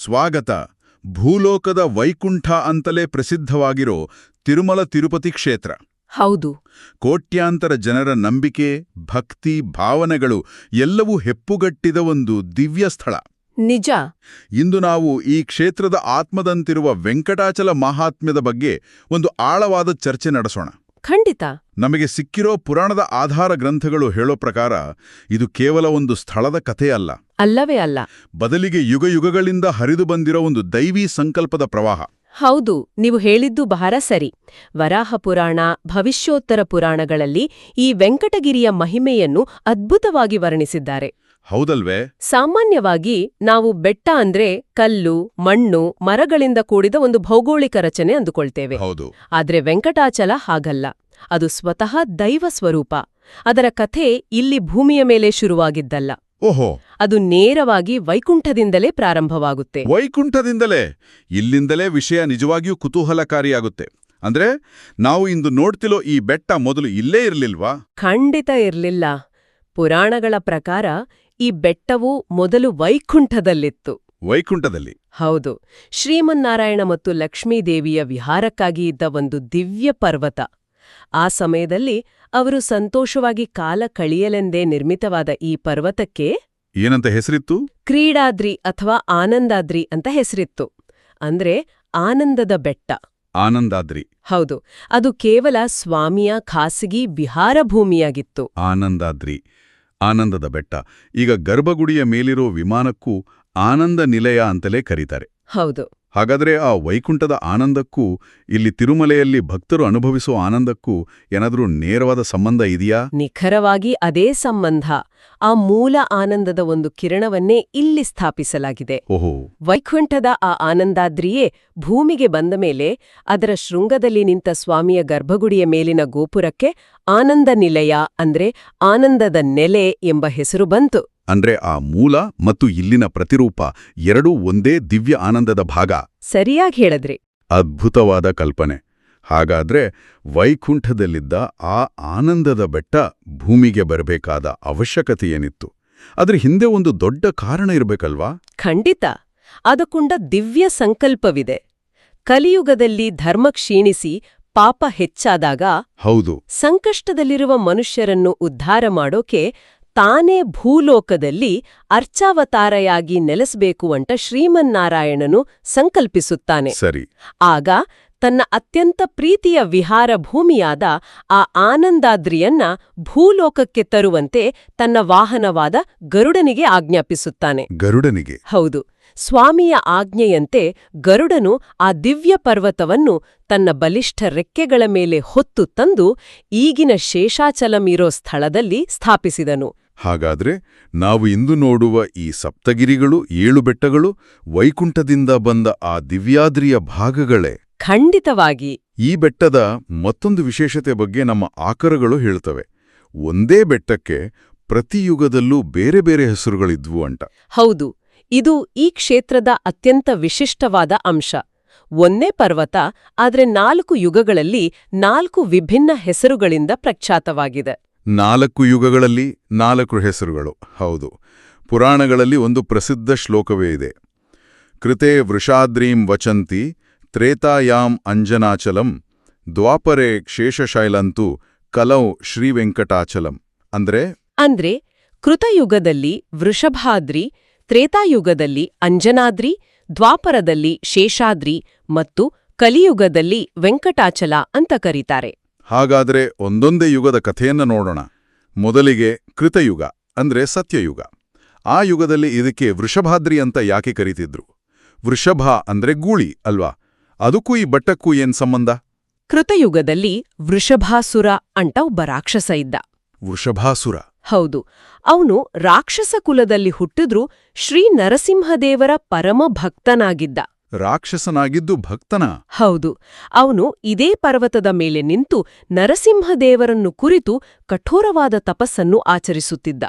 ಸ್ವಾಗತ. ಭೂಲೋಕದ ವೈಕುಂಠ ಅಂತಲೇ ಪ್ರಸಿದ್ಧವಾಗಿರೋ ತಿರುಮಲ ತಿರುಪತಿ ಕ್ಷೇತ್ರ. ಹೌದು. ಕೋಟ್ಯಾಂತರ ಜನರ ನಂಬಿಕೆ, ಭಕ್ತಿ, ಭಾವನೆಗಳು ಎಲ್ಲವೂ ಹೆಪ್ಪುಗಟ್ಟಿದ ಒಂದು ದಿವ್ಯ ಸ್ಥಳ. ನಿಜ. ಇಂದು ನಾವು ಈ ಕ್ಷೇತ್ರದ ಆತ್ಮದಂತಿರುವ ವೆಂಕಟಾಚಲ ಮಹಾತ್ಮ್ಯದ ಬಗ್ಗೆ ಒಂದು ಆಳವಾದ ಚರ್ಚೆ ನಡೆಸೋಣ. ಖಂಡಿತ. ನಮಗೆ ಸಿಕ್ಕಿರೋ ಪುರಾಣದ ಆಧಾರ ಗ್ರಂಥಗಳು ಹೇಳೋ ಪ್ರಕಾರ ಇದು ಕೇವಲ ಒಂದು ಸ್ಥಳದ ಕಥೆಯಲ್ಲ. ಅಲ್ಲವೇ ಅಲ್ಲ. ಬದಲಿಗೆ ಯುಗಯುಗಗಳಿಂದ ಹರಿದು ಬಂದಿರೋ ಒಂದು ದೈವೀ ಸಂಕಲ್ಪದ ಪ್ರವಾಹ. ಹೌದು, ನೀವು ಹೇಳಿದ್ದು ಬಹಳ ಸರಿ. ವರಾಹ ಪುರಾಣ, ಭವಿಷ್ಯೋತ್ತರ ಪುರಾಣಗಳಲ್ಲಿ ಈ ವೆಂಕಟಗಿರಿಯ ಮಹಿಮೆಯನ್ನು ಅದ್ಭುತವಾಗಿ ವರ್ಣಿಸಿದ್ದಾರೆ. ಹೌದಲ್ವೇ? ಸಾಮಾನ್ಯವಾಗಿ ನಾವು ಬೆಟ್ಟ ಅಂದ್ರೆ ಕಲ್ಲು, ಮಣ್ಣು, ಮರಗಳಿಂದ ಕೂಡಿದ ಒಂದು ಭೌಗೋಳಿಕ ರಚನೆ ಅಂದುಕೊಳ್ತೇವೆ. ಹೌದು. ಆದ್ರೆ ವೆಂಕಟಾಚಲ ಹಾಗಲ್ಲ. ಅದು ಸ್ವತಃ ದೈವ ಸ್ವರೂಪ. ಅದರ ಕಥೆ ಇಲ್ಲಿ ಭೂಮಿಯ ಮೇಲೆ ಶುರುವಾಗಿದ್ದಲ್ಲ. ಓಹೋ. ಅದು ನೇರವಾಗಿ ವೈಕುಂಠದಿಂದಲೇ ಪ್ರಾರಂಭವಾಗುತ್ತೆ. ವೈಕುಂಠದಿಂದಲೇ? ಇಲ್ಲಿಂದಲೇ ವಿಷಯ ನಿಜವಾಗಿಯೂ ಕುತೂಹಲಕಾರಿಯಾಗುತ್ತೆ. ಅಂದ್ರೆ ನಾವು ಇಂದು ನೋಡ್ತಿಲೋ ಈ ಬೆಟ್ಟ ಮೊದಲು ಇಲ್ಲೇ ಇರ್ಲಿಲ್ವಾ? ಖಂಡಿತ ಇರ್ಲಿಲ್ಲ. ಪುರಾಣಗಳ ಪ್ರಕಾರ ಈ ಬೆಟ್ಟವು ಮೊದಲು ವೈಕುಂಠದಲ್ಲಿತ್ತು. ವೈಕುಂಠದಲ್ಲಿ? ಹೌದು. ಶ್ರೀಮನ್ನಾರಾಯಣ ಮತ್ತು ಲಕ್ಷ್ಮೀದೇವಿಯ ವಿಹಾರಕ್ಕಾಗಿ ಇದ್ದ ಒಂದು ದಿವ್ಯ ಪರ್ವತ. ಆ ಸಮಯದಲ್ಲಿ ಅವರು ಸಂತೋಷವಾಗಿ ಕಾಲ ಕಳೆಯಲೆಂದೇ ನಿರ್ಮಿತವಾದ ಈ ಪರ್ವತಕ್ಕೆ ಏನಂತ ಹೆಸರಿತ್ತು? ಕ್ರೀಡಾದ್ರಿ ಅಥವಾ ಆನಂದಾದ್ರಿ ಅಂತ ಹೆಸರಿತ್ತು. ಅಂದ್ರೆ ಆನಂದದ ಬೆಟ್ಟ. ಆನಂದಾದ್ರಿ. ಹೌದು. ಅದು ಕೇವಲ ಸ್ವಾಮಿಯ ಖಾಸಗಿ ವಿಹಾರ ಭೂಮಿಯಾಗಿತ್ತು. ಆನಂದಾದ್ರಿ, ಆನಂದದ ಬೆಟ್ಟ. ಈಗ ಗರ್ಭಗುಡಿಯ ಮೇಲಿರೋ ವಿಮಾನಕ್ಕೂ ಆನಂದ ನಿಲಯ ಅಂತಲೇ ಕರೀತಾರೆ. ಹೌದು. ಹಾಗಾದ್ರೆ ಆ ವೈಕುಂಠದ ಆನಂದಕ್ಕೂ ಇಲ್ಲಿ ತಿರುಮಲೆಯಲ್ಲಿ ಭಕ್ತರು ಅನುಭವಿಸೋ ಆನಂದಕ್ಕೂ ಏನಾದ್ರೂ ನೇರವಾದ ಸಂಬಂಧ ಇದೆಯಾ? ನಿಖರವಾಗಿ ಅದೇ ಸಂಬಂಧ. ಆ ಮೂಲ ಆನಂದದ ಒಂದು ಕಿರಣವನ್ನೇ ಇಲ್ಲಿ ಸ್ಥಾಪಿಸಲಾಗಿದೆ. ಓಹೋ. ವೈಕುಂಠದ ಆ ಆನಂದಾದ್ರಿಯೇ ಭೂಮಿಗೆ ಬಂದ ಮೇಲೆ ಅದರ ಶೃಂಗದಲ್ಲಿ ನಿಂತ ಸ್ವಾಮಿಯ ಗರ್ಭಗುಡಿಯ ಮೇಲಿನ ಗೋಪುರಕ್ಕೆ ಆನಂದ ನಿಲಯ ಅಂದ್ರೆ ಆನಂದದ ನೆಲೆ ಎಂಬ ಹೆಸರು ಬಂತು. ಅಂದ್ರೆ ಆ ಮೂಲ ಮತ್ತು ಇಲ್ಲಿನ ಪ್ರತಿರೂಪ ಎರಡೂ ಒಂದೇ ದಿವ್ಯ ಆನಂದದ ಭಾಗ. ಸರಿಯಾಗಿ ಹೇಳಿದ್ರಿ. ಅದ್ಭುತವಾದ ಕಲ್ಪನೆ. ಹಾಗಾದ್ರೆ ವೈಕುಂಠದಲ್ಲಿದ್ದ ಆ ಆನಂದದ ಬೆಟ್ಟ ಭೂಮಿಗೆ ಬರಬೇಕಾದ ಅವಶ್ಯಕತೆಯೇನಿತ್ತು? ಅದ್ರ ಹಿಂದೆ ಒಂದು ದೊಡ್ಡ ಕಾರಣ ಇರಬೇಕಲ್ವಾ? ಖಂಡಿತ. ಅದಕ್ಕೊಂಡ ದಿವ್ಯ ಸಂಕಲ್ಪವಿದೆ. ಕಲಿಯುಗದಲ್ಲಿ ಧರ್ಮ ಕ್ಷೀಣಿಸಿ ಪಾಪ ಹೆಚ್ಚಾದಾಗ, ಹೌದು, ಸಂಕಷ್ಟದಲ್ಲಿರುವ ಮನುಷ್ಯರನ್ನು ಉದ್ಧಾರ ಮಾಡೋಕೆ ತಾನೇ ಭೂಲೋಕದಲ್ಲಿ ಅರ್ಚಾವತಾರೆಯಾಗಿ ನೆಲೆಸಬೇಕು ಅಂತ ಶ್ರೀಮನ್ನಾರಾಯಣನು ಸಂಕಲ್ಪಿಸುತ್ತಾನೆ. ಸರಿ. ಆಗ ತನ್ನ ಅತ್ಯಂತ ಪ್ರೀತಿಯ ವಿಹಾರ ಭೂಮಿಯಾದ ಆ ಆನಂದಾದ್ರಿಯನ್ನ ಭೂಲೋಕಕ್ಕೆ ತರುವಂತೆ ತನ್ನ ವಾಹನವಾದ ಗರುಡನಿಗೆ ಆಜ್ಞಾಪಿಸುತ್ತಾನೆ. ಗರುಡನಿಗೆ? ಹೌದು. ಸ್ವಾಮಿಯ ಆಜ್ಞೆಯಂತೆ ಗರುಡನು ಆ ದಿವ್ಯ ಪರ್ವತವನ್ನು ತನ್ನ ಬಲಿಷ್ಠ ರೆಕ್ಕೆಗಳ ಮೇಲೆ ಹೊತ್ತು ತಂದು ಈಗಿನ ಶೇಷಾಚಲಂ ಇರೋ ಸ್ಥಳದಲ್ಲಿ ಸ್ಥಾಪಿಸಿದನು. ಹಾಗಾದ್ರೆ ನಾವು ಇಂದು ನೋಡುವ ಈ ಸಪ್ತಗಿರಿಗಳು, 7 ಬೆಟ್ಟಗಳು ವೈಕುಂಠದಿಂದ ಬಂದ ಆ ದಿವ್ಯಾದ್ರಿಯ ಭಾಗಗಳೇ? ಖಂಡಿತವಾಗಿ. ಈ ಬೆಟ್ಟದ ಮತ್ತೊಂದು ವಿಶೇಷತೆ ಬಗ್ಗೆ ನಮ್ಮ ಆಕರಗಳು ಹೇಳ್ತವೆ. ಒಂದೇ ಬೆಟ್ಟಕ್ಕೆ ಪ್ರತಿ ಯುಗದಲ್ಲೂ ಬೇರೆ ಬೇರೆ ಹೆಸರುಗಳಿದ್ವು ಅಂತ. ಹೌದು. ಇದು ಈ ಕ್ಷೇತ್ರದ ಅತ್ಯಂತ ವಿಶಿಷ್ಟವಾದ ಅಂಶ. ಒಂದೇ ಪರ್ವತ, ಆದ್ರೆ 4 ಯುಗಗಳಲ್ಲಿ 4 ವಿಭಿನ್ನ ಹೆಸರುಗಳಿಂದ ಪ್ರಖ್ಯಾತವಾಗಿದೆ. 4 ಯುಗಗಳಲ್ಲಿ 4 ಹೆಸರುಗಳು. ಹೌದು. ಪುರಾಣಗಳಲ್ಲಿ ಒಂದು ಪ್ರಸಿದ್ಧ ಶ್ಲೋಕವೇ ಇದೆ. ಕೃತೆ ವೃಷಾದ್ರೀಂ ವಚಂತಿ ತ್ರೇತಾಯಾಂ ಅಂಜನಾಚಲಂ ದ್ವಾಪರೆ ಶೇಷಶೈಲಂತು ಕಲೌ ಶ್ರೀವೆಂಕಟಾಚಲಂ. ಅಂದ್ರೆ ಕೃತಯುಗದಲ್ಲಿ ವೃಷಭಾದ್ರಿ, ತ್ರೇತಾಯುಗದಲ್ಲಿ ಅಂಜನಾದ್ರಿ, ದ್ವಾಪರದಲ್ಲಿ ಶೇಷಾದ್ರಿ ಮತ್ತು ಕಲಿಯುಗದಲ್ಲಿ ವೆಂಕಟಾಚಲ ಅಂತ ಕರೀತಾರೆ. ಹಾಗಾದ್ರೆ ಒಂದೊಂದೇ ಯುಗದ ಕಥೆಯನ್ನ ನೋಡೋಣ. ಮೊದಲಿಗೆ ಕೃತಯುಗ ಅಂದ್ರೆ ಸತ್ಯಯುಗ. ಆ ಯುಗದಲ್ಲಿ ಇದಕ್ಕೆ ವೃಷಭಾದ್ರಿ ಅಂತ ಯಾಕೆ ಕರೀತಿದ್ರು? ವೃಷಭ ಅಂದ್ರೆ ಗೂಳಿ ಅಲ್ವಾ? ಅದಕ್ಕೂ ಈ ಬೆಟ್ಟಕ್ಕೂ ಏನ್ ಸಂಬಂಧ? ಕೃತಯುಗದಲ್ಲಿ ವೃಷಭಾಸುರ ಅಂತ ಒಬ್ಬ ರಾಕ್ಷಸ ಇದ್ದ. ವೃಷಭಾಸುರ? ಹೌದು. ಅವನು ರಾಕ್ಷಸ ಕುಲದಲ್ಲಿ ಹುಟ್ಟಿದ್ರೂ ಶ್ರೀ ನರಸಿಂಹದೇವರ ಪರಮ ಭಕ್ತನಾಗಿದ್ದ. ರಾಕ್ಷಸನಾಗಿದ್ದು ಭಕ್ತನ? ಹೌದು. ಅವನು ಇದೇ ಪರ್ವತದ ಮೇಲೆ ನಿಂತು ನರಸಿಂಹದೇವರನ್ನು ಕುರಿತು ಕಠೋರವಾದ ತಪಸ್ಸನ್ನು ಆಚರಿಸುತ್ತಿದ್ದ.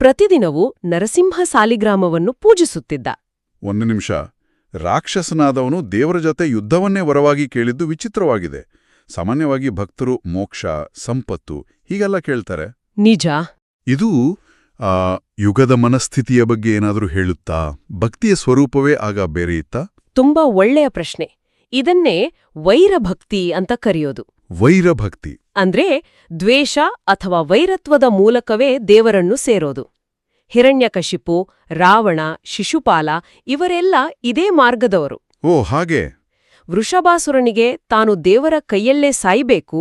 ಪ್ರತಿದಿನವೂ ನರಸಿಂಹ ಸಾಲಿಗ್ರಾಮವನ್ನು ಪೂಜಿಸುತ್ತಿದ್ದ. ಒಂದು ನಿಮಿಷ. ರಾಕ್ಷಸನಾದವನು ದೇವರ ಜೊತೆ ಯುದ್ಧವನ್ನೇ ವರವಾಗಿ ಕೇಳಿದ್ದು ವಿಚಿತ್ರವಾಗಿದೆ. ಸಾಮಾನ್ಯವಾಗಿ ಭಕ್ತರು ಮೋಕ್ಷ, ಸಂಪತ್ತು ಹೀಗೆಲ್ಲ ಕೇಳ್ತಾರೆ. ನಿಜ. ಇದು ಆ ಯುಗದ ಮನಸ್ಥಿತಿಯ ಬಗ್ಗೆ ಏನಾದರೂ ಹೇಳುತ್ತಾ? ಭಕ್ತಿಯ ಸ್ವರೂಪವೇ ಆಗ ಬೇರೆ ಇತ್ತಾ? ತುಂಬಾ ಒಳ್ಳೆಯ ಪ್ರಶ್ನೆ. ಇದನ್ನೇ ವೈರಭಕ್ತಿ ಅಂತ ಕರೆಯೋದು. ವೈರಭಕ್ತಿ ಅಂದ್ರೆ ದ್ವೇಷ ಅಥವಾ ವೈರತ್ವದ ಮೂಲಕವೇ ದೇವರನ್ನು ಸೇರೋದು. ಹಿರಣ್ಯಕಶಿಪು, ರಾವಣ, ಶಿಶುಪಾಲ ಇವರೆಲ್ಲ ಇದೇ ಮಾರ್ಗದವರು. ಓ ಹಾಗೆ. ವೃಷಭಾಸುರನಿಗೆ ತಾನು ದೇವರ ಕೈಯಲ್ಲೇ ಸಾಯ್ಬೇಕು,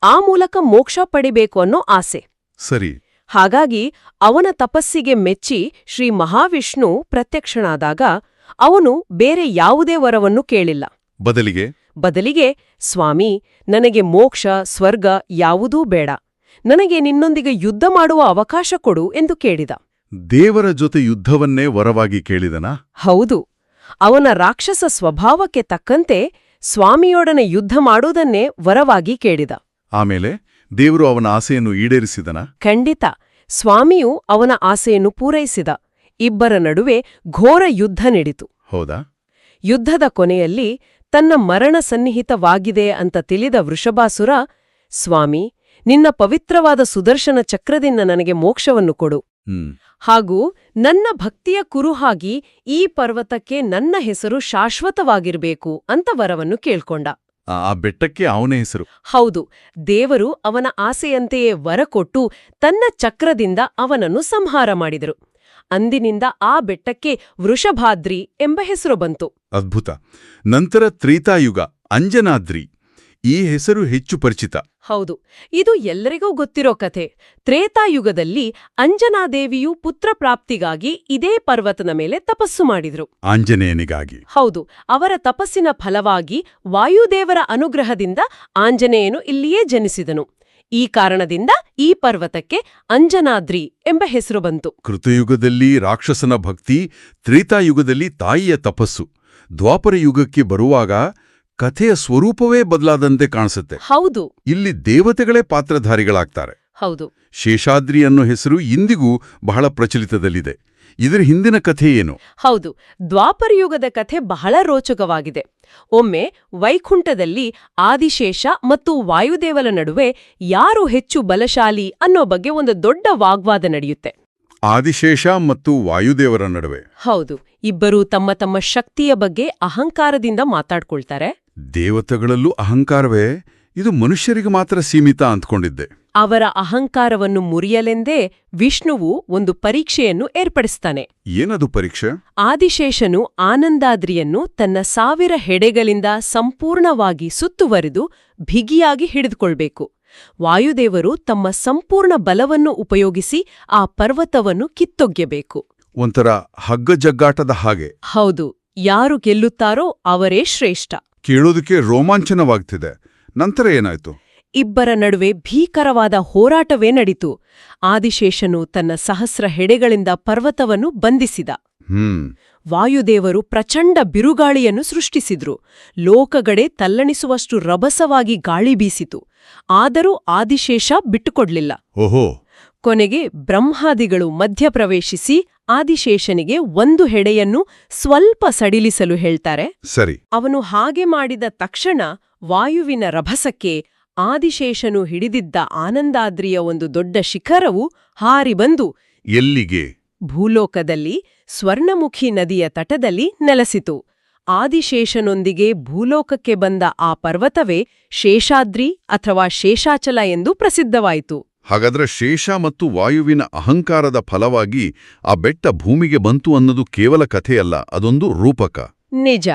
ಆ ಮೂಲಕ ಮೋಕ್ಷ ಪಡಿಬೇಕು ಅನ್ನೋ ಆಸೆ. ಸರಿ. ಹಾಗಾಗಿ ಅವನ ತಪಸ್ಸಿಗೆ ಮೆಚ್ಚಿ ಶ್ರೀ ಮಹಾವಿಷ್ಣು ಪ್ರತ್ಯಕ್ಷನಾದಾಗ ಅವನು ಬೇರೆ ಯಾವುದೇ ವರವನ್ನು ಕೇಳಿಲ್ಲ. ಬದಲಿಗೆ ಸ್ವಾಮಿ, ನನಗೆ ಮೋಕ್ಷ, ಸ್ವರ್ಗ ಯಾವುದೂ ಬೇಡ, ನನಗೆ ನಿನ್ನೊಂದಿಗೆ ಯುದ್ಧ ಮಾಡುವ ಅವಕಾಶ ಕೊಡು ಎಂದು ಕೇಳಿದ. ದೇವರ ಜೊತೆ ಯುದ್ಧವನ್ನೇ ವರವಾಗಿ ಕೇಳಿದನಾ? ಹೌದು. ಅವನ ರಾಕ್ಷಸ ಸ್ವಭಾವಕ್ಕೆ ತಕ್ಕಂತೆ ಸ್ವಾಮಿಯೊಡನೆ ಯುದ್ಧ ಮಾಡುವುದನ್ನೇ ವರವಾಗಿ ಕೇಳಿದ. ಆಮೇಲೆ ದೇವರು ಅವನ ಆಸೆಯನ್ನು ಈಡೇರಿಸಿದನ? ಖಂಡಿತ. ಸ್ವಾಮಿಯು ಅವನ ಆಸೆಯನ್ನು ಪೂರೈಸಿದ. ಇಬ್ಬರ ನಡುವೆ ಘೋರ ಯುದ್ಧ ನಡೆಯಿತು. ಹೌದಾ? ಯುದ್ಧದ ಕೊನೆಯಲ್ಲಿ ತನ್ನ ಮರಣ ಸನ್ನಿಹಿತವಾಗಿದೆ ಅಂತ ತಿಳಿದ ವೃಷಭಾಸುರ, ಸ್ವಾಮಿ, ನಿನ್ನ ಪವಿತ್ರವಾದ ಸುದರ್ಶನ ಚಕ್ರದಿಂದ ನನಗೆ ಮೋಕ್ಷವನ್ನು ಕೊಡು. ಹಾಗೂ ನನ್ನ ಭಕ್ತಿಯ ಕುರುಹಾಗಿ ಈ ಪರ್ವತಕ್ಕೆ ನನ್ನ ಹೆಸರು ಶಾಶ್ವತವಾಗಿರ್ಬೇಕು ಅಂತ ವರವನ್ನು ಕೇಳ್ಕೊಂಡ. ಆ ಬೆಟ್ಟಕ್ಕೆ ಅವನೇ ಹೆಸರು? ಹೌದು. ದೇವರು ಅವನ ಆಸೆಯಂತೆಯೇ ವರ ಕೊಟ್ಟು ತನ್ನ ಚಕ್ರದಿಂದ ಅವನನ್ನು ಸಂಹಾರ ಮಾಡಿದರು. ಅಂದಿನಿಂದ ಆ ಬೆಟ್ಟಕ್ಕೆ ವೃಷಭಾದ್ರಿ ಎಂಬ ಹೆಸರು ಬಂತು. ಅದ್ಭುತ. ನಂತರ ತ್ರೇತಾಯುಗ, ಅಂಜನಾದ್ರಿ. ಈ ಹೆಸರು ಹೆಚ್ಚು ಪರಿಚಿತ. ಹೌದು, ಇದು ಎಲ್ಲರಿಗೂ ಗೊತ್ತಿರೋ ಕಥೆ. ತ್ರೇತಾಯುಗದಲ್ಲಿ ಅಂಜನಾದೇವಿಯು ಪುತ್ರ ಪ್ರಾಪ್ತಿಗಾಗಿ ಇದೇ ಪರ್ವತದ ಮೇಲೆ ತಪಸ್ಸು ಮಾಡಿದ್ರು. ಆಂಜನೇಯನಿಗಾಗಿ? ಹೌದು. ಅವರ ತಪಸ್ಸಿನ ಫಲವಾಗಿ ವಾಯುದೇವರ ಅನುಗ್ರಹದಿಂದ ಆಂಜನೇಯನು ಇಲ್ಲಿಯೇ ಜನಿಸಿದನು. ಈ ಕಾರಣದಿಂದ ಈ ಪರ್ವತಕ್ಕೆ ಅಂಜನಾದ್ರಿ ಎಂಬ ಹೆಸರು ಬಂತು. ಕೃತಯುಗದಲ್ಲಿ ರಾಕ್ಷಸನ ಭಕ್ತಿ, ತ್ರೇತಾಯುಗದಲ್ಲಿ ತಾಯಿಯ ತಪಸ್ಸು. ದ್ವಾಪರ ಯುಗಕ್ಕೆ ಬರುವಾಗ ಕಥೆಯ ಸ್ವರೂಪವೇ ಬದಲಾದಂತೆ ಕಾಣಿಸುತ್ತೆ. ಹೌದು. ಇಲ್ಲಿ ದೇವತೆಗಳೇ ಪಾತ್ರಧಾರಿಗಳಾಗ್ತಾರೆ. ಹೌದು. ಶೇಷಾದ್ರಿ ಅನ್ನೋ ಹೆಸರು ಇಂದಿಗೂ ಬಹಳ ಪ್ರಚಲಿತದಲ್ಲಿದೆ. ಇದರ ಹಿಂದಿನ ಕಥೆ ಏನು? ಹೌದು, ದ್ವಾಪರಯುಗದ ಕಥೆ ಬಹಳ ರೋಚಕವಾಗಿದೆ. ಒಮ್ಮೆ ವೈಕುಂಠದಲ್ಲಿ ಆದಿಶೇಷ ಮತ್ತು ವಾಯುದೇವರ ನಡುವೆ ಯಾರು ಹೆಚ್ಚು ಬಲಶಾಲಿ ಅನ್ನೋ ಬಗ್ಗೆ ಒಂದು ದೊಡ್ಡ ವಾಗ್ವಾದ ನಡೆಯುತ್ತೆ. ಆದಿಶೇಷ ಮತ್ತು ವಾಯುದೇವರ ನಡುವೆ? ಹೌದು. ಇಬ್ಬರೂ ತಮ್ಮ ತಮ್ಮ ಶಕ್ತಿಯ ಬಗ್ಗೆ ಅಹಂಕಾರದಿಂದ ಮಾತಾಡ್ಕೊಳ್ತಾರೆ. ದೇವತೆಗಳಲ್ಲೂ ಅಹಂಕಾರವೇ? ಇದು ಮನುಷ್ಯರಿಗೆ ಮಾತ್ರ ಸೀಮಿತ ಅಂದ್ಕೊಂಡಿದ್ದೆ. ಅವರ ಅಹಂಕಾರವನ್ನು ಮುರಿಯಲೆಂದೇ ವಿಷ್ಣುವು ಒಂದು ಪರೀಕ್ಷೆಯನ್ನು ಏರ್ಪಡಿಸ್ತಾನೆ. ಏನದು ಪರೀಕ್ಷೆ? ಆದಿಶೇಷನು ಆನಂದಾದ್ರಿಯನ್ನು ತನ್ನ 1000 ಹೆಡೆಗಳಿಂದ ಸಂಪೂರ್ಣವಾಗಿ ಸುತ್ತುವರಿದು ಬಿಗಿಯಾಗಿ ಹಿಡಿದುಕೊಳ್ಬೇಕು. ವಾಯುದೇವರು ತಮ್ಮ ಸಂಪೂರ್ಣ ಬಲವನ್ನು ಉಪಯೋಗಿಸಿ ಆ ಪರ್ವತವನ್ನು ಕಿತ್ತೊಗೆಯಬೇಕು. ಒಂಥರ ಹಗ್ಗಜಗ್ಗಾಟದ ಹಾಗೆ? ಹೌದು. ಯಾರು ಗೆಲ್ಲುತ್ತಾರೋ ಅವರೇ ಶ್ರೇಷ್ಠ. ಕೇಳೋದಕ್ಕೆ ರೋಮಾಂಚನವಾಗ್ತಿದೆ. ನಂತರ ಏನಾಯ್ತು? ಇಬ್ಬರ ನಡುವೆ ಭೀಕರವಾದ ಹೋರಾಟವೇ ನಡೀತು. ಆದಿಶೇಷನು ತನ್ನ 1000 ಹೆಡೆಗಳಿಂದ ಪರ್ವತವನ್ನು ಬಂಧಿಸಿದ. ವಾಯುದೇವರು ಪ್ರಚಂಡ ಬಿರುಗಾಳಿಯನ್ನು ಸೃಷ್ಟಿಸಿದ್ರು. ಲೋಕಗಡೆ ತಲ್ಲಣಿಸುವಷ್ಟು ರಭಸವಾಗಿ ಗಾಳಿ ಬೀಸಿತು. ಆದರೂ ಆದಿಶೇಷ ಬಿಟ್ಟುಕೊಡ್ಲಿಲ್ಲ. ಓಹೋ. ಕೊನೆಗೆ ಬ್ರಹ್ಮಾದಿಗಳು ಮಧ್ಯಪ್ರವೇಶಿಸಿ ಆದಿಶೇಷನಿಗೆ 1 ಹೆಡೆಯನ್ನು ಸ್ವಲ್ಪ ಸಡಿಲಿಸಲು ಹೇಳ್ತಾರೆ. ಸರಿ. ಅವನು ಹಾಗೆ ಮಾಡಿದ ತಕ್ಷಣ ವಾಯುವಿನ ರಭಸಕ್ಕೆ ಆದಿಶೇಷನು ಹಿಡಿದಿದ್ದ ಆನಂದಾದ್ರಿಯ ಒಂದು ದೊಡ್ಡ ಶಿಖರವು ಹಾರಿ ಬಂದು ಎಲ್ಲಿಗೆ? ಭೂಲೋಕದಲ್ಲಿ ಸ್ವರ್ಣಮುಖಿ ನದಿಯ ತಟದಲ್ಲಿ ನೆಲೆಸಿತು. ಆದಿಶೇಷನೊಂದಿಗೆ ಭೂಲೋಕಕ್ಕೆ ಬಂದ ಆ ಪರ್ವತವೇ ಶೇಷಾದ್ರಿ ಅಥವಾ ಶೇಷಾಚಲ ಎಂದು ಪ್ರಸಿದ್ಧವಾಯಿತು. ಹಾಗಾದ್ರೆ ಶೇಷ ಮತ್ತು ವಾಯುವಿನ ಅಹಂಕಾರದ ಫಲವಾಗಿ ಆ ಬೆಟ್ಟ ಭೂಮಿಗೆ ಬಂತು ಅನ್ನೋದು ಕೇವಲ ಕಥೆಯಲ್ಲ, ಅದೊಂದು ರೂಪಕ. ನಿಜ.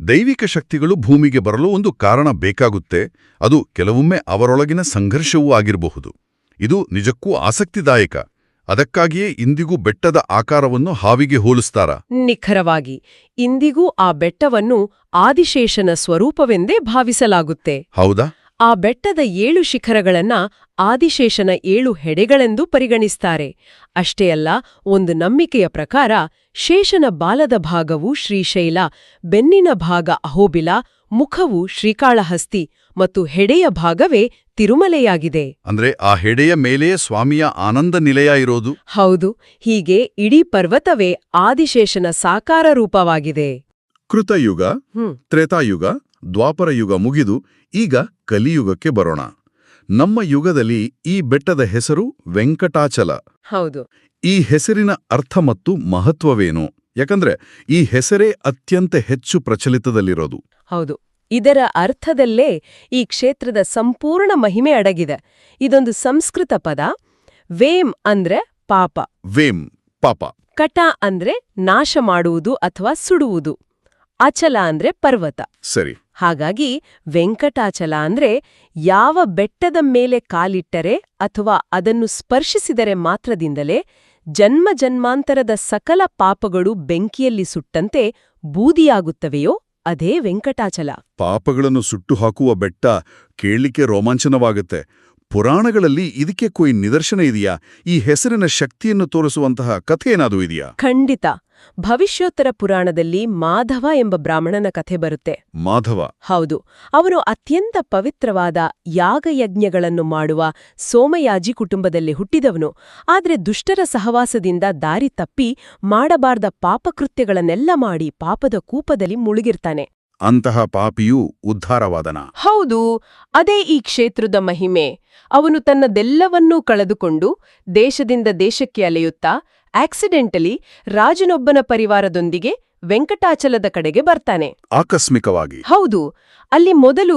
ದೈವಿಕ ಶಕ್ತಿಗಳು ಭೂಮಿಗೆ ಬರಲು ಒಂದು ಕಾರಣ ಬೇಕಾಗುತ್ತೆ. ಅದು ಕೆಲವೊಮ್ಮೆ ಅವರೊಳಗಿನ ಸಂಘರ್ಷವೂ ಆಗಿರಬಹುದು. ಇದು ನಿಜಕ್ಕೂ ಆಸಕ್ತಿದಾಯಕ. ಅದಕ್ಕಾಗಿಯೇ ಇಂದಿಗೂ ಬೆಟ್ಟದ ಆಕಾರವನ್ನು ಹಾವಿಗೆ ಹೋಲಿಸ್ತಾರ? ನಿಖರವಾಗಿ. ಇಂದಿಗೂ ಆ ಬೆಟ್ಟವನ್ನು ಆದಿಶೇಷನ ಸ್ವರೂಪವೆಂದೇ ಭಾವಿಸಲಾಗುತ್ತೆ. ಹೌದಾ? ಆ ಬೆಟ್ಟದ 7 ಶಿಖರಗಳನ್ನ ಆದಿಶೇಷನ 7 ಹೆಡೆಗಳೆಂದು ಪರಿಗಣಿಸ್ತಾರೆ. ಅಷ್ಟೇ ಅಲ್ಲ, ಒಂದು ನಂಬಿಕೆಯ ಪ್ರಕಾರ ಶೇಷನ ಬಾಲದ ಭಾಗವು ಶ್ರೀಶೈಲ, ಬೆನ್ನಿನ ಭಾಗ ಅಹೋಬಿಲ, ಮುಖವು ಶ್ರೀಕಾಳಹಸ್ತಿ ಮತ್ತು ಹೆಡೆಯ ಭಾಗವೇ ತಿರುಮಲೆಯಾಗಿದೆ. ಅಂದ್ರೆ ಆ ಹೆಡೆಯ ಮೇಲೆಯೇ ಸ್ವಾಮಿಯ ಆನಂದ ನಿಲಯ ಇರೋದು? ಹೌದು. ಹೀಗೆ ಇಡೀ ಪರ್ವತವೇ ಆದಿಶೇಷನ ಸಾಕಾರ ರೂಪವಾಗಿದೆ. ಕೃತಯುಗ, ತ್ರೇತಾಯುಗ, ದ್ವಾಪರ ಯುಗ ಮುಗಿದು ಈಗ ಕಲಿಯುಗಕ್ಕೆ ಬರೋಣ. ನಮ್ಮ ಯುಗದಲ್ಲಿ ಈ ಬೆಟ್ಟದ ಹೆಸರು ವೆಂಕಟಾಚಲ. ಹೌದು. ಈ ಹೆಸರಿನ ಅರ್ಥ ಮತ್ತು ಮಹತ್ವವೇನು? ಯಾಕಂದ್ರೆ ಈ ಹೆಸರೇ ಅತ್ಯಂತ ಹೆಚ್ಚು ಪ್ರಚಲಿತದಲ್ಲಿರೋದು. ಹೌದು, ಇದರ ಅರ್ಥದಲ್ಲೇ ಈ ಕ್ಷೇತ್ರದ ಸಂಪೂರ್ಣ ಮಹಿಮೆ ಅಡಗಿದೆ. ಇದೊಂದು ಸಂಸ್ಕೃತ ಪದ. ವೇಮ್ ಅಂದ್ರೆ ಪಾಪ, ವೇಮ್ ಪಾಪ, ಕಟ ಅಂದ್ರೆ ನಾಶ ಮಾಡುವುದು ಅಥವಾ ಸುಡುವುದು, ಅಚಲ ಅಂದ್ರೆ ಪರ್ವತ. ಸರಿ. ಹಾಗಾಗಿ ವೆಂಕಟಾಚಲ ಅಂದ್ರೆ ಯಾವ ಬೆಟ್ಟದ ಮೇಲೆ ಕಾಲಿಟ್ಟರೆ ಅಥವಾ ಅದನ್ನು ಸ್ಪರ್ಶಿಸಿದರೆ ಮಾತ್ರದಿಂದಲೇ ಜನ್ಮ ಜನ್ಮಾಂತರದ ಸಕಲ ಪಾಪಗಳು ಬೆಂಕಿಯಲ್ಲಿ ಸುಟ್ಟಂತೆ ಬೂದಿಯಾಗುತ್ತವೆಯೋ ಅದೇ ವೆಂಕಟಾಚಲ. ಪಾಪಗಳನ್ನು ಸುಟ್ಟು ಹಾಕುವ ಬೆಟ್ಟ ಕೇಳಲಿಕ್ಕೆ ರೋಮಾಂಚನವಾಗುತ್ತೆ. ಪುರಾಣಗಳಲ್ಲಿ ಇದಕ್ಕೆ ಕೊಯ್ ನಿದರ್ಶನ ಇದೆಯಾ? ಈ ಹೆಸರಿನ ಶಕ್ತಿಯನ್ನು ತೋರಿಸುವಂತಹ ಕಥೆ ಏನಾದರೂ ಇದೆಯಾ? ಖಂಡಿತ. ಭವಿಷ್ಯೋತ್ತರ ಪುರಾಣದಲ್ಲಿ ಮಾಧವ ಎಂಬ ಬ್ರಾಹ್ಮಣನ ಕಥೆ ಬರುತ್ತೆ. ಮಾಧವ? ಹೌದು. ಅವನು ಅತ್ಯಂತ ಪವಿತ್ರವಾದ ಯಾಗಯಜ್ಞಗಳನ್ನು ಮಾಡುವ ಸೋಮಯಾಜಿ ಕುಟುಂಬದಲ್ಲಿ ಹುಟ್ಟಿದವನು. ಆದ್ರೆ ದುಷ್ಟರ ಸಹವಾಸದಿಂದ ದಾರಿ ತಪ್ಪಿ ಮಾಡಬಾರ್ದ ಪಾಪಕೃತ್ಯಗಳನ್ನೆಲ್ಲ ಮಾಡಿ ಪಾಪದ ಕೂಪದಲ್ಲಿ ಮುಳುಗಿರ್ತಾನೆ. ಅಂತಹ ಪಾಪಿಯೂ ಉದ್ಧಾರವಾದನ? ಹೌದು, ಅದೇ ಈ ಕ್ಷೇತ್ರದ ಮಹಿಮೆ. ಅವನು ತನ್ನದೆಲ್ಲವನ್ನೂ ಕಳೆದುಕೊಂಡು ದೇಶದಿಂದ ದೇಶಕ್ಕೆ ಅಲೆಯುತ್ತಾ ಆಕ್ಸಿಡೆಂಟಲಿ ರಾಜನೊಬ್ಬನ ಪರಿವಾರದೊಂದಿಗೆ ವೆಂಕಟಾಚಲದ ಕಡೆಗೆ ಬರ್ತಾನೆ. ಆಕಸ್ಮಿಕವಾಗಿ? ಹೌದು. ಅಲ್ಲಿ ಮೊದಲು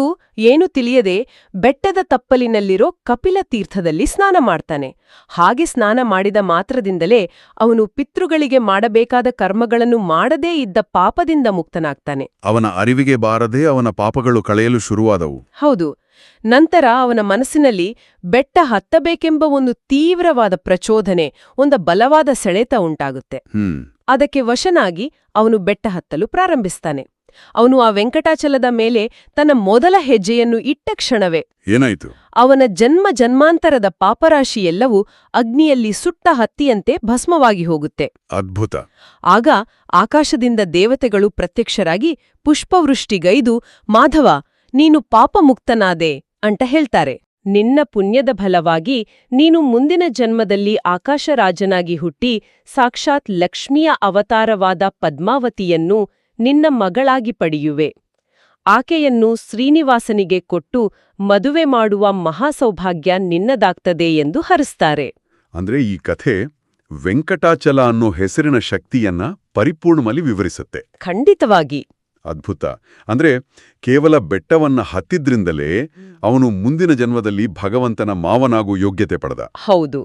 ಏನು ತಿಳಿಯದೆ ಬೆಟ್ಟದ ತಪ್ಪಲಿನಲ್ಲಿರೋ ಕಪಿಲ ತೀರ್ಥದಲ್ಲಿ ಸ್ನಾನ ಮಾಡ್ತಾನೆ. ಹಾಗೆ ಸ್ನಾನ ಮಾಡಿದ ಮಾತ್ರದಿಂದಲೇ ಅವನು ಪಿತೃಗಳಿಗೆ ಮಾಡಬೇಕಾದ ಕರ್ಮಗಳನ್ನು ಮಾಡದೇ ಇದ್ದ ಪಾಪದಿಂದ ಮುಕ್ತನಾಗ್ತಾನೆ. ಅವನ ಅರಿವಿಗೆ ಬಾರದೆ ಅವನ ಪಾಪಗಳು ಕಳೆಯಲು ಶುರುವಾದವು. ಹೌದು. ನಂತರ ಅವನ ಮನಸ್ಸಿನಲ್ಲಿ ಬೆಟ್ಟ ಹತ್ತಬೇಕೆಂಬ ಒಂದು ತೀವ್ರವಾದ ಪ್ರಚೋದನೆ, ಒಂದು ಬಲವಾದ ಸೆಳೆತ ಉಂಟಾಗುತ್ತೆ. ಅದಕ್ಕೆ ವಶನಾಗಿ ಅವನು ಬೆಟ್ಟ ಹತ್ತಲು ಪ್ರಾರಂಭಿಸ್ತಾನೆ. ಅವನು ಆ ವೆಂಕಟಾಚಲದ ಮೇಲೆ ತನ್ನ ಮೊದಲ ಹೆಜ್ಜೆಯನ್ನು ಇಟ್ಟ ಕ್ಷಣವೇ ಏನಾಯಿತು? ಅವನ ಜನ್ಮ ಜನ್ಮಾಂತರದ ಪಾಪರಾಶಿಯೆಲ್ಲವೂ ಅಗ್ನಿಯಲ್ಲಿ ಸುಟ್ಟ ಹತ್ತಿಯಂತೆ ಭಸ್ಮವಾಗಿ ಹೋಗುತ್ತೆ. ಅದ್ಭುತ. ಆಗ ಆಕಾಶದಿಂದ ದೇವತೆಗಳು ಪ್ರತ್ಯಕ್ಷರಾಗಿ ಪುಷ್ಪವೃಷ್ಟಿಗೈದು, ಮಾಧವ, ನೀನು ಪಾಪಮುಕ್ತನಾದೆ ಅಂತ ಹೇಳ್ತಾರೆ. ನಿನ್ನ ಪುಣ್ಯದ ಫಲವಾಗಿ ನೀನು ಮುಂದಿನ ಜನ್ಮದಲ್ಲಿ ಆಕಾಶರಾಜನಾಗಿ ಹುಟ್ಟಿ ಸಾಕ್ಷಾತ್ ಲಕ್ಷ್ಮಿಯ ಅವತಾರವಾದ ಪದ್ಮಾವತಿಯನ್ನು ನಿನ್ನ ಮಗಳಾಗಿ ಪಡೆಯುವೆ. ಆಕೆಯನ್ನು ಶ್ರೀನಿವಾಸನಿಗೆ ಕೊಟ್ಟು ಮದುವೆ ಮಾಡುವ ಮಹಾಸೌಭಾಗ್ಯ ನಿನ್ನದಾಗ್ತದೆ ಎಂದು ಹರಿಸ್ತಾರೆ. ಅಂದ್ರೆ ಈ ಕಥೆ ವೆಂಕಟಾಚಲ ಅನ್ನೋ ಹೆಸರಿನ ಶಕ್ತಿಯನ್ನ ಪರಿಪೂರ್ಣವಾಗಿ ವಿವರಿಸುತ್ತೆ. ಖಂಡಿತವಾಗಿ. ಅದ್ಭುತ. ಅಂದ್ರೆ ಕೇವಲ ಬೆಟ್ಟವನ್ನ ಹತ್ತಿದ್ರಿಂದಲೇ ಅವನು ಮುಂದಿನ ಜನ್ಮದಲ್ಲಿ ಭಗವಂತನ ಮಾವನಾಗೂ ಯೋಗ್ಯತೆ ಪಡೆದ. ಹೌದು.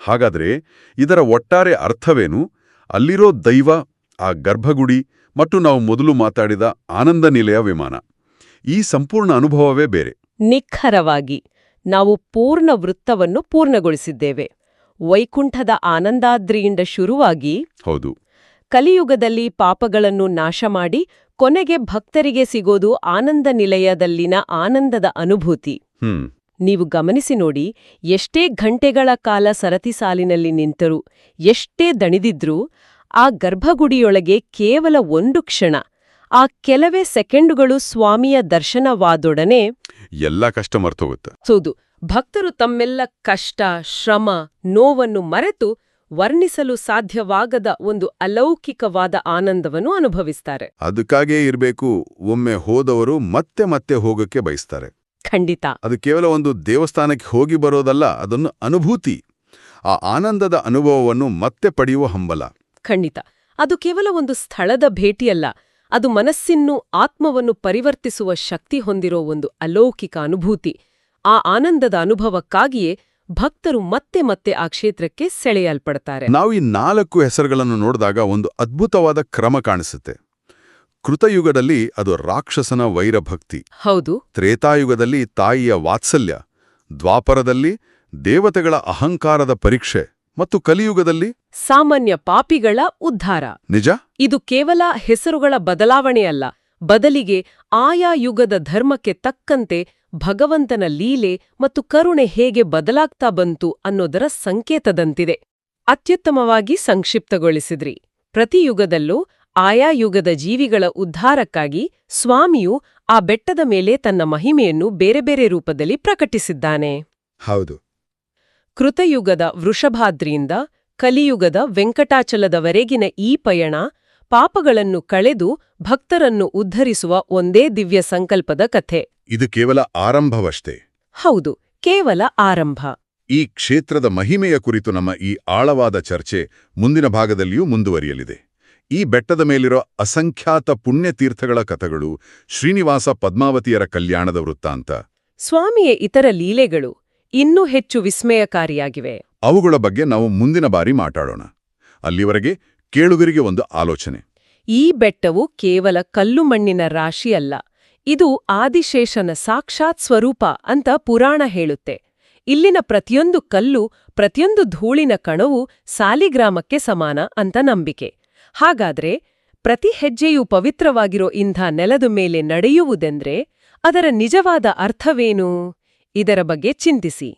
ಹಾಗಾದ್ರೆ ಇದರ ಒಟ್ಟಾರೆ ಅರ್ಥವೇನು? ಅಲ್ಲಿರೋ ದೈವ, ಆ ಗರ್ಭಗುಡಿ ಮತ್ತು ನಾವು ಮೊದಲು ಮಾತಾಡಿದ ಆನಂದ ನಿಲಯ ವಿಮಾನ, ಈ ಸಂಪೂರ್ಣ ಅನುಭವವೇ ಬೇರೆ. ನಿಖರವಾಗಿ ನಾವು ಪೂರ್ಣ ವೃತ್ತವನ್ನು ಪೂರ್ಣಗೊಳಿಸಿದ್ದೇವೆ. ವೈಕುಂಠದ ಆನಂದಾದ್ರಿಯಿಂದ ಶುರುವಾಗಿ, ಹೌದು, ಕಲಿಯುಗದಲ್ಲಿ ಪಾಪಗಳನ್ನು ನಾಶ ಮಾಡಿ ಕೊನೆಗೆ ಭಕ್ತರಿಗೆ ಸಿಗೋದು ಆನಂದ ನಿಲಯದಲ್ಲಿನ ಆನಂದದ ಅನುಭೂತಿ. ನೀವು ಗಮನಿಸಿ ನೋಡಿ, ಎಷ್ಟೇ ಘಂಟೆಗಳ ಕಾಲ ಸರತಿ ಸಾಲಿನಲ್ಲಿ ನಿಂತರೂ, ಎಷ್ಟೇ ದಣಿದಿದ್ರೂ ಆ ಗರ್ಭಗುಡಿಯೊಳಗೆ ಕೇವಲ ಒಂದು ಕ್ಷಣ, ಆ ಕೆಲವೇ ಸೆಕೆಂಡುಗಳು ಸ್ವಾಮಿಯ ದರ್ಶನವಾದೊಡನೆ ಎಲ್ಲ ಕಷ್ಟ ಮರ್ತೋಗುತ್ತೆ. ಹೌದು, ಭಕ್ತರು ತಮ್ಮೆಲ್ಲ ಕಷ್ಟ, ಶ್ರಮ, ನೋವನ್ನು ಮರೆತು ವರ್ಣಿಸಲು ಸಾಧ್ಯವಾಗದ ಒಂದು ಅಲೌಕಿಕವಾದ ಆನಂದವನ್ನು ಅನುಭವಿಸ್ತಾರೆ. ಅದಕ್ಕಾಗೇ ಇರಬೇಕು ಒಮ್ಮೆ ಹೋದವರು ಮತ್ತೆ ಮತ್ತೆ ಹೋಗಕ್ಕೆ ಬಯಸ್ತಾರೆ. ಖಂಡಿತ. ಅದು ಕೇವಲ ಒಂದು ದೇವಸ್ಥಾನಕ್ಕೆ ಹೋಗಿ ಬರೋದಲ್ಲ, ಅದನ್ನು ಅನುಭೂತಿ, ಆ ಆನಂದದ ಅನುಭವವನ್ನು ಮತ್ತೆ ಪಡೆಯುವ ಹಂಬಲ. ಖಂಡಿತ. ಅದು ಕೇವಲ ಒಂದು ಸ್ಥಳದ ಭೇಟಿಯಲ್ಲ, ಅದು ಮನಸ್ಸಿನ್ನು ಆತ್ಮವನ್ನು ಪರಿವರ್ತಿಸುವ ಶಕ್ತಿ ಹೊಂದಿರೋ ಒಂದು ಅಲೌಕಿಕ ಅನುಭೂತಿ. ಆ ಆನಂದದ ಅನುಭವಕ್ಕಾಗಿಯೇ ಭಕ್ತರು ಮತ್ತೆ ಮತ್ತೆ ಆ ಕ್ಷೇತ್ರಕ್ಕೆ ಸೆಳೆಯಲ್ಪಡ್ತಾರೆ. ನಾವು ಈ 4 ಹೆಸರುಗಳನ್ನು ನೋಡಿದಾಗ ಒಂದು ಅದ್ಭುತವಾದ ಕ್ರಮ ಕಾಣಿಸುತ್ತೆ. ಕೃತಯುಗದಲ್ಲಿ ಅದು ರಾಕ್ಷಸನ ವೈರಭಕ್ತಿ. ಹೌದು. ತ್ರೇತಾಯುಗದಲ್ಲಿ ತಾಯಿಯ ವಾತ್ಸಲ್ಯ, ದ್ವಾಪರದಲ್ಲಿ ದೇವತೆಗಳ ಅಹಂಕಾರದ ಪರೀಕ್ಷೆ ಮತ್ತು ಕಲಿಯುಗದಲ್ಲಿ ಸಾಮಾನ್ಯ ಪಾಪಿಗಳ ಉದ್ಧಾರ. ನಿಜ. ಇದು ಕೇವಲ ಹೆಸರುಗಳ ಬದಲಾವಣೆಯಲ್ಲ, ಬದಲಿಗೆ ಆಯಾ ಯುಗದ ಧರ್ಮಕ್ಕೆ ತಕ್ಕಂತೆ ಭಗವಂತನ ಲೀಲೆ ಮತ್ತು ಕರುಣೆ ಹೇಗೆ ಬದಲಾಗ್ತಾ ಬಂತು ಅನ್ನೋದರ ಸಂಕೇತದಂತಿದೆ. ಅತ್ಯುತ್ತಮವಾಗಿ ಸಂಕ್ಷಿಪ್ತಗೊಳಿಸಿದ್ರಿ. ಪ್ರತಿ ಯುಗದಲ್ಲೂ ಆಯಾ ಯುಗದ ಜೀವಿಗಳ ಉದ್ಧಾರಕ್ಕಾಗಿ ಸ್ವಾಮಿಯು ಆ ಬೆಟ್ಟದ ಮೇಲೆ ತನ್ನ ಮಹಿಮೆಯನ್ನು ಬೇರೆ ಬೇರೆ ರೂಪದಲ್ಲಿ ಪ್ರಕಟಿಸಿದ್ದಾನೆ. ಹೌದು. ಕೃತಯುಗದ ವೃಷಭಾದ್ರಿಯಿಂದ ಕಲಿಯುಗದ ವೆಂಕಟಾಚಲದವರೆಗಿನ ಈ ಪಯಣ ಪಾಪಗಳನ್ನು ಕಳೆದು ಭಕ್ತರನ್ನು ಉದ್ಧರಿಸುವ ಒಂದೇ ದಿವ್ಯ ಸಂಕಲ್ಪದ ಕಥೆ. ಇದು ಕೇವಲ ಆರಂಭವಷ್ಟೇ. ಹೌದು, ಕೇವಲ ಆರಂಭ. ಈ ಕ್ಷೇತ್ರದ ಮಹಿಮೆಯ ಕುರಿತು ನಮ್ಮ ಈ ಆಳವಾದ ಚರ್ಚೆ ಮುಂದಿನ ಭಾಗದಲ್ಲಿಯೂ ಮುಂದುವರಿಯಲಿದೆ. ಈ ಬೆಟ್ಟದ ಮೇಲಿರೋ ಅಸಂಖ್ಯಾತ ಪುಣ್ಯತೀರ್ಥಗಳ ಕಥೆಗಳು, ಶ್ರೀನಿವಾಸ ಪದ್ಮಾವತಿಯರ ಕಲ್ಯಾಣದ ವೃತ್ತಾಂತ, ಸ್ವಾಮಿಯ ಇತರ ಲೀಲೆಗಳು ಇನ್ನೂ ಹೆಚ್ಚು ವಿಸ್ಮಯಕಾರಿಯಾಗಿವೆ. ಅವುಗಳ ಬಗ್ಗೆ ನಾವು ಮುಂದಿನ ಬಾರಿ ಮಾತಾಡೋಣ. ಅಲ್ಲಿವರೆಗೆ ಕೇಳುಗರಿಗೆ ಒಂದು ಆಲೋಚನೆ. ಈ ಬೆಟ್ಟವು ಕೇವಲ ಕಲ್ಲು ಮಣ್ಣಿನ ರಾಶಿಯಲ್ಲ, ಇದು ಆದಿಶೇಷನ ಸಾಕ್ಷಾತ್ ಸ್ವರೂಪ ಅಂತ ಪುರಾಣ ಹೇಳುತ್ತೆ. ಇಲ್ಲಿನ ಪ್ರತಿಯೊಂದು ಕಲ್ಲು, ಪ್ರತಿಯೊಂದು ಧೂಳಿನ ಕಣವು ಸಾಲಿಗ್ರಾಮಕ್ಕೆ ಸಮಾನ ಅಂತ ನಂಬಿಕೆ. ಹಾಗಾದ್ರೆ ಪ್ರತಿ ಹೆಜ್ಜೆಯೂ ಪವಿತ್ರವಾಗಿರೋ ಇಂಥ ನೆಲದ ಮೇಲೆ ನಡೆಯುವುದೆಂದ್ರೆ ಅದರ ನಿಜವಾದ ಅರ್ಥವೇನು? ಇದರ ಬಗ್ಗೆ ಚಿಂತಿಸಿ.